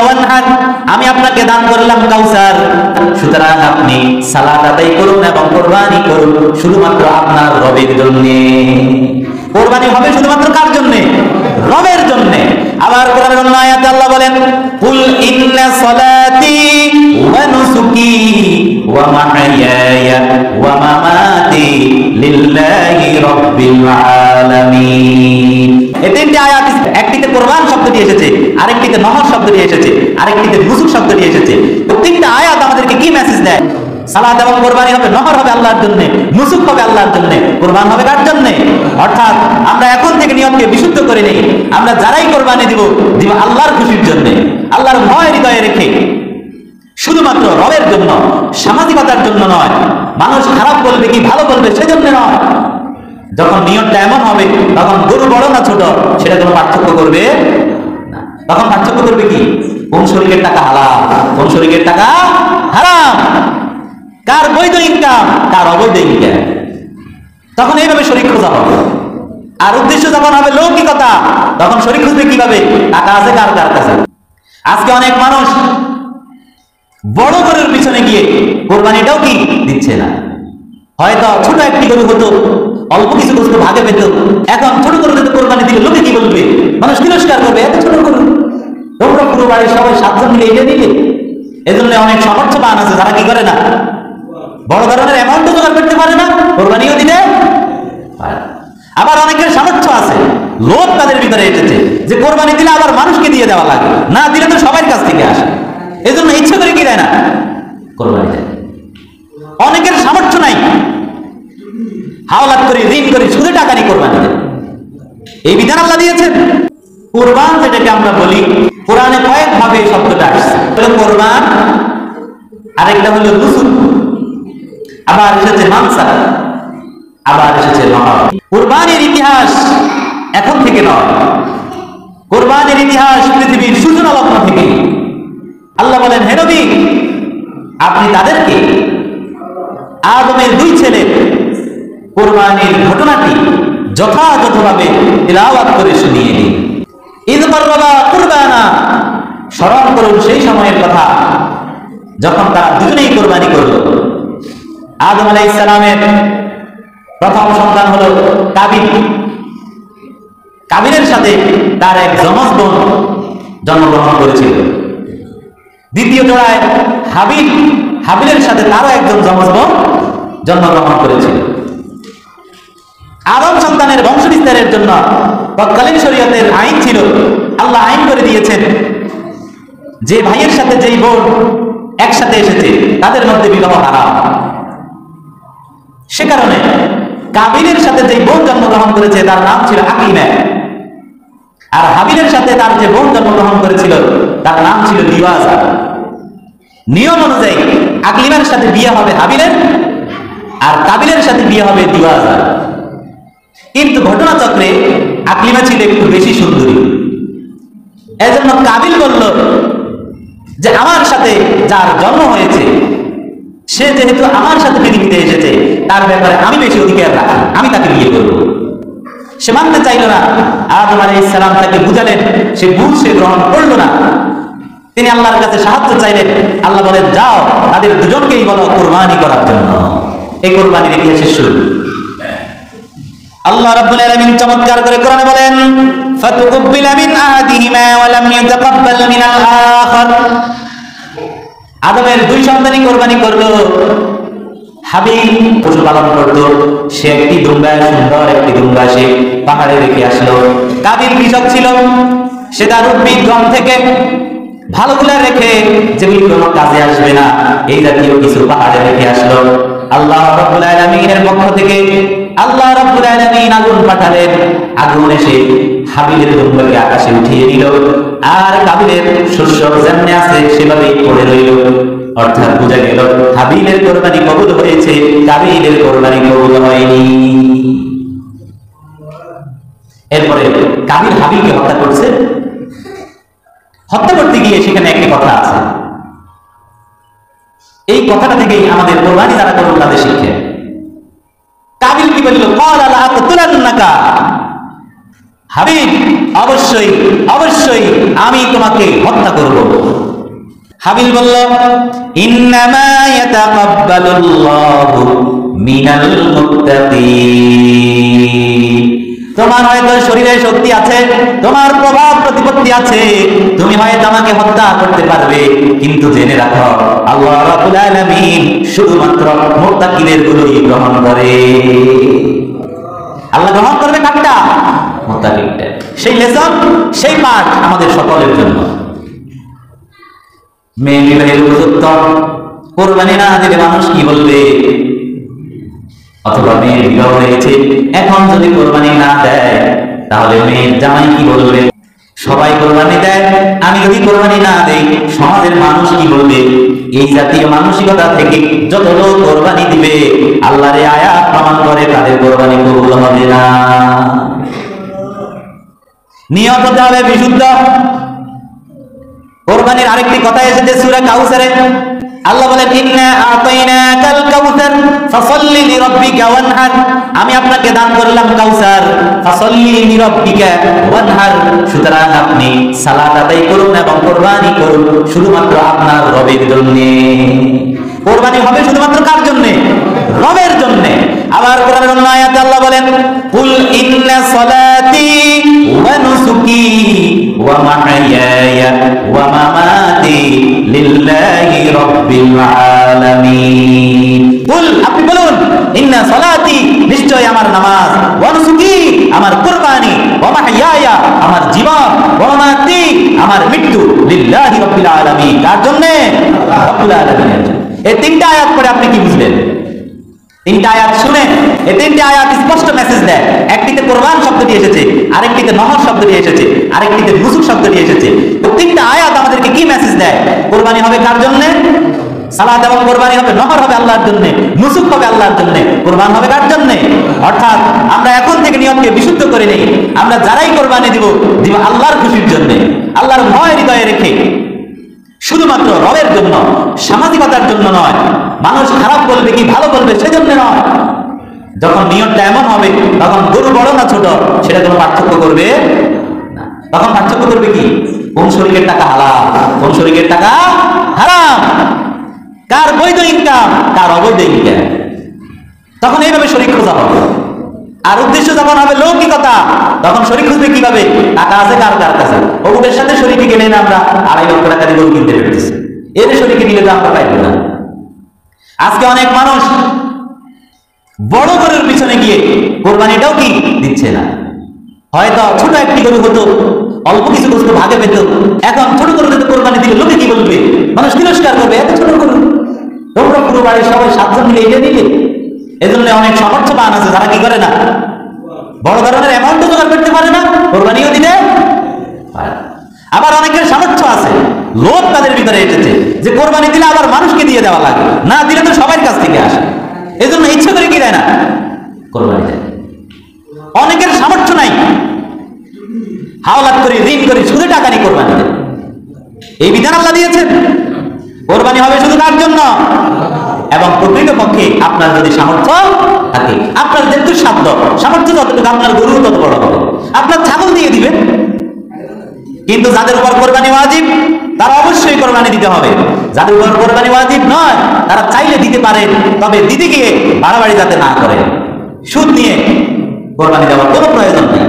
ওয়ানহার, আমি আপনাকে দান করলাম কাউসার, সুতরাং আপনি সালাত আদায় করুন এবং কুরবানি করুন শুধুমাত্র আপনার রবের জন্য। কুরবানি হবে শুধুমাত্র কার জন্য? রবের জন্য। আবার কোরআনের অন্য আয়াতে আল্লাহ বলেন, কুল ইন্না সলাতি ওয়া নুসুকি ওয়া মাহইয়ায়া ওয়া মামাতি লিল্লাহি রাব্বিল আলামিন। এই তিনটি আয়াত, একটিতে কুরবান শব্দটি এসেছে, আরেকটিতে নহর শব্দটি এসেছে, আরেকটিতে নুসুক শব্দটি এসেছে। তো তিনটা আয়াত আমাদেরকে কি মেসেজ দেয়? সালাত এবং কুরবানি হবে, নহর হবে আল্লাহর জন্য, নুসুক হবে আল্লাহর জন্য, কুরবান হবে কার জন্য? অর্থাৎ আমরা এখন থেকে নিয়তকে বিশুদ্ধ করে নেই, আমরা যারাই কুরবানি দিব আল্লাহর খুশির জন্য, আল্লাহর ভয় হৃদয়ে রেখে, শুধুমাত্র রবের জন্য, সামাজিকতার জন্য নয়, মানুষ খারাপ বলবে কি ভালো বলবে সেজন্য নয়। যখন নিয়তটা এমন হবে তখন গরু বড় না ছোট সেটা কোনো পার্থক্য করবে না। তখন পার্থক্য করবে কি? কোন শরীরের টাকা হালাল, কোন শরীরের টাকা হারাম, কার বৈধ ইনকাম, কার অবৈধ ইনকাম, তখন এইভাবে শরীর খোঁজা হবে। আর উদ্দেশ্য যখন হবে লৌকিকতা, তখন শরীর খুঁজবে কিভাবে? টাকা আছে কার কার কাছে। আজকে অনেক মানুষ বড় গরুর পিছনে গিয়ে কোরবানিটাও কি দিচ্ছে না। হয়তো ছোট একটি গরু হতো, অল্প কিছু বস্তু ভাগে পেত, এখন ছোট গরুতে কোরবানি দিলে লোকে কি বলবে? মানুষ তিরস্কার করবে, এত ছোট গরু, তোমরা পুরো বাড়ির সবাই 7 জন মিলে এটা নিলে। এজন্য অনেক সামর্থ্যবান আছে যারা কি করে না, বড় ধরনের অ্যামাউন্ট জোগাড় করতে পারে না, কোরবানিও দিতে পারে। আবার অনেকের সামর্থ্য আছে, লোভ তাদের ভিতরে এসেছে যে কোরবানি দিলে আবার মানুষকে দিয়ে দেওয়া লাগে, না দিলে তো সবার কাছ থেকে আসে, এজন্য ইচ্ছা করে কি দেয় না, কোরবানি দেয়। অনেকের সামর্থ্য নাই, হাওলাত করে ঋণ করে সুদে টাকা নিয়ে কোরবানি দেয়। এই বিধান আল্লাহ দিয়েছেন। কোরবান যেটাকে আমরা বলি, কোরআনে কয়েক ভাবে শব্দটা আসছে। কোরবান, আরেকটা হলো নুসুক, আবার এসেছে মানসা, আবার এসেছে নহর। কুরবানির ইতিহাস এখন থেকে নয়, কুরবানির ইতিহাস পৃথিবীর সূচনা লগ্ন থেকে। আল্লাহ বলেন, হে নবী, আপনি তাদেরকে আদমের 2 ছেলে কুরবানির ঘটনাটি যথাযথভাবে তিলাওয়াত করে শুনিয়ে দিন। ঈদ করবা কুরবানা, স্মরণ করুন সেই সময়ের কথা যখন তারা দুজনেই কোরবানি করল। আদম আলাইহিস সালামের প্রথম সন্তান হলো কাবিল, কাবিলের সাথে তার এক যমজ বোন জন্মগ্রহণ করেছিল। দ্বিতীয় জোড়ায় হাবিল, হাবিলের সাথে তারও একজন যমজ বোন জন্মগ্রহণ করেছিল। আদম সন্তানের বংশ বিস্তারের জন্য তৎকালীন শরীয়তের আইন ছিল, আল্লাহ আইন করে দিয়েছেন যে ভাইয়ের সাথে যেই বোন একসাথে এসেছে তাদের মধ্যে বিবাহ হারাম। সে কারণে কাবিলের সাথে যে বোন জন্মগ্রহণ করেছে তার নাম ছিল আকলিমা, আর হাবিলের সাথে তার যে বোন জন্মগ্রহণ করেছিল তার নাম ছিল দিওয়াজা। নিয়ম অনুযায়ী আকলিমার সাথে বিয়ে হবে হাবিলের, আর কাবিলের সাথে বিয়ে হবে দিওয়াজা। কিন্তু ঘটনাচক্রে আকলিমা ছিল একটু বেশি সুন্দরী, এজন্য কাবিল বলল যে আমার সাথে যার জন্ম হয়েছে সে যেহেতু আমার সাথে পৃথিবীতে এসেছে তার ব্যাপারে আমি বেশি অধিকার রাখি, আমি তাকে বিয়ে করব। সে মানতে চাইল না। আদম আলাইহিস সালাম তাকে বুঝালেন, সে গ্রহণ করলো না। তিনি আল্লাহর কাছে সাহায্য চাইলেন। আল্লাহ বলেন, যাও তাদের দুজনকেই বলো কুরবানি করার জন্য। এই কুরবানির ইতিহাসের শুরু। আল্লাহ রাব্বুল আলামিন চমৎকার করে কোরআনে বলেন, ফাতুকুব্বিলা মিন আহাদিহিমা ওয়া লাম ইউতাকাব্বাল মিনাল আখার। আদমের 2 সন্তানই কোরবানি করলো। হাবিল পশু পালন করতো, সে একটি দুম্বা, সুন্দর একটি দুম্বা সে পাহাড়ে রেখে আসলো। কাবিল কৃষক ছিল, সে তার উদ্ভিদ গম থেকে ভালোগুলা রেখে যেগুলি কোনো কাজে আসবে না এই জাতীয় কিছু পাহাড়ে রেখে আসলো। আল্লাহ রাব্বুল আলামিনের পক্ষ থেকে আল্লাহ রাব্বুল আলামিন আগুন পাঠালেন। আগুন এসে হাবিলের দুম্বাকে আকাশে উঠিয়ে নিল, আর কাবিলের শস্য যেমনি আছে সেভাবেই পড়ে রইল। অর্থাৎ বোঝা গেল হাবিলের কোরবানি কবুল হয়েছে, কাবিলের কোরবানি কবুল হয়নি। এরপরে কাবিল হাবিলকে হত্যা করছে। হত্যা করতে গিয়ে সেখানে একটি কথা আছে, এই কথাটা থেকেই আমাদের কোরবানি যারা করুন তাদের শিক্ষা। কাবিল কি বলল? ক্বালা লা আকতুলান্নাকা, হাবিল, অবশ্যই অবশ্যই আমি তোমাকে হত্যা করব। হাবিল বলল, ইন্নামা ইয়াতাকাব্বালুল্লাহু মিনাল মুত্তাকিন। তোমার হয়তো শরীরে শক্তি আছে, তোমার প্রভাব প্রতিপত্তি আছে, তুমি হয়তো আমাকে হত্যা করতে পারবে, কিন্তু জেনে রাখো আল্লাহ রাব্বুল আলামিন শুধুমাত্র মুত্তাকিনের গুলোই গ্রহণ করে। আল্লাহ গ্রহণ করবে কারটা? মুত্তাকিনটা। সেই লেসন, সেই পাঠ আমাদের সকলের জন্য। মেয়ে বিবাহের উপযুক্ত, কোরবানি না দিলে মানুষ কি বলবে? অথবা মেয়ের বিবাহ হয়েছে, এখন যদি কোরবানি না দেয় তাহলে মেয়ের জামাই কি বলবে? সবাই কোরবানি দেয়, আমি যদি কোরবানি না দেই সমাজের মানুষ কি বলবে? এই জাতীয় মানসিকতা থেকে যত লোক কোরবানি দিবে, আল্লাহর এই আয়াত প্রমাণ করে তাদের কোরবানি কবুল হবে না। নিয়ত হতে হবে বিশুদ্ধ। কোরবানির আরেকটি কথা এসেছে সূরা কাউসারে, আল্লাহ বলেন, ইন্না আতাইনাকাল কাউসার ফাসাল্লি লিরাব্বিকা ওয়ানহার। আমি আপনাকে দান করলাম কাউসার, ফাসাল্লি লিরাব্বিকা ওয়ানহার। সুতরাং আপনি সালাত আদায় করুন এবং কুরবানি করুন শুধুমাত্র আপনার রবের জন্য। কুরবানি হবে শুধুমাত্র কার জন্য? রবের জন্য। আবার কোরআনের অন্য আয়াতে আল্লাহ বলেন, কুল ইন্না সালাতি ওয়া নুসুকি ওয়া মাহইয়ায়া ওয়া মামাতি লিল্লাহি রাব্বিল আলামিন। কুল, আপনি বলুন, ইন্না সালাতি, নিশ্চয় আমার নামাজ, ওয়া নুসুকি, আমার কুরবানি, ওয়া মাহইয়ায়া, আমার জীবন, ওয়া মামাতি, আমার মৃত্যু, লিল্লাহি রাব্বিল আলামিন, কার জন্য? রাব্বুল আলামিনের জন্য। এই তিনটা আয়াত পড়ে আপনি কি বুঝলেন? তিনটা আয়াত শুনে এই তিনটা আয়াত স্পষ্ট মেসেজ দেয়। একটিতে কোরবান শব্দটি এসেছে, আরেকটিতে নহর শব্দটি এসেছে, আরেকটিতে নুসুক শব্দটি এসেছে। তো তিনটা আয়াত আমাদেরকে কি মেসেজ দেয়? কোরবানি হবে কার জন্য? সালাত এবং কোরবানি হবে, নহর হবে আল্লাহর জন্য, নুসুক হবে আল্লাহর জন্য, কোরবান হবে কার জন্য? অর্থাৎ আমরা এখন থেকে নিয়মকে বিশুদ্ধ করে নেই। আমরা যারাই কোরবানি দিব আল্লাহর খুশির জন্য, আল্লাহর ভয় হৃদয়ে রেখে, শুধুমাত্র রবের জন্য, সামাজিকতার জন্য নয়। মানুষ খারাপ বলবে কি ভালো বলবে সেজন্য নয়। যখন নিয়মটা এমন হবে তখন গরু বড় না ছোট সেটা কোনো পার্থক্য করবে না। তখন পার্থক্য করবে কি? কোন শরীরের টাকা হালাল, কোন শরীরের টাকা হারাম, কার বৈধ ইনকাম, কার অবৈধ ইনকাম। তখন এইভাবে শরীক খোঁজা হবে। আর উদ্দেশ্য যখন হবে লৌকিকতা, তখন শরীক খুঁজবে কিভাবে? টাকা আছে কার কার কাছে, অমুকের সাথে শরীকে গেলে না আমরা 2.5 লক্ষ টাকা দিয়ে গরু কিনতে পেরেছি, এর শরীকে দিলে তো আমরা পাইব না। আজকে অনেক মানুষ বড় গরুর পিছনে গিয়ে কোরবানিটাও কি দিচ্ছে না। হয়তো ছোট একটি গরু হতো, অল্প কিছু বস্তু ভাগে পেত, এখন ছোট গরুতে কোরবানি দিলে লোকে কি বলবে? মানুষ তিরস্কার করবে, এত ছোট গরু, তোমরা পুরো বাড়ির সবাই 7 জন মিলে এটা দিলে। এজন্য অনেক সামর্থ্যবান আছে যারা কি করে না, বড় ধরনের অ্যামাউন্টও জোগাড় করতে পারে না, কোরবানিও দিতে পারে। আবার অনেকের সামর্থ্য আছে, লোভ তাদের ভিতরে এসেছে যে কোরবানি দিলে আবার মানুষকে দিয়ে দেওয়া লাগে, না দিলে তো সবার কাছ থেকে আসে, এজন্য ইচ্ছা করে কি দেয় না, কোরবানি দেয়। অনেকের সামর্থ্য নাই, হাওলাত করে ঋণ করে শুধু টাকা নিয়ে কোরবানি দেয়। এই বিধান আল্লাহ দিয়েছেন। কোরবানি হবে শুধু তার জন্য, এবং প্রকৃতপক্ষে আপনার যদি সামর্থ্য থাকে, আপনার যেটুকু সামর্থ্য যতটুকু, আপনার গরু তত বড় হবে, আপনার ছাগল দিয়ে দিবেন। কিন্তু যাদের উপর কোরবানি ওয়াজিব তারা অবশ্যই কোরবানি দিতে হবে। যাদের উপর কোরবানি ওয়াজিব নয় তারা চাইলে দিতে পারেন, তবে দিতে গিয়ে বাড়াবাড়ি যাতে না করে। সুদ নিয়ে কোরবানি দেওয়ার কোনো প্রয়োজন নেই।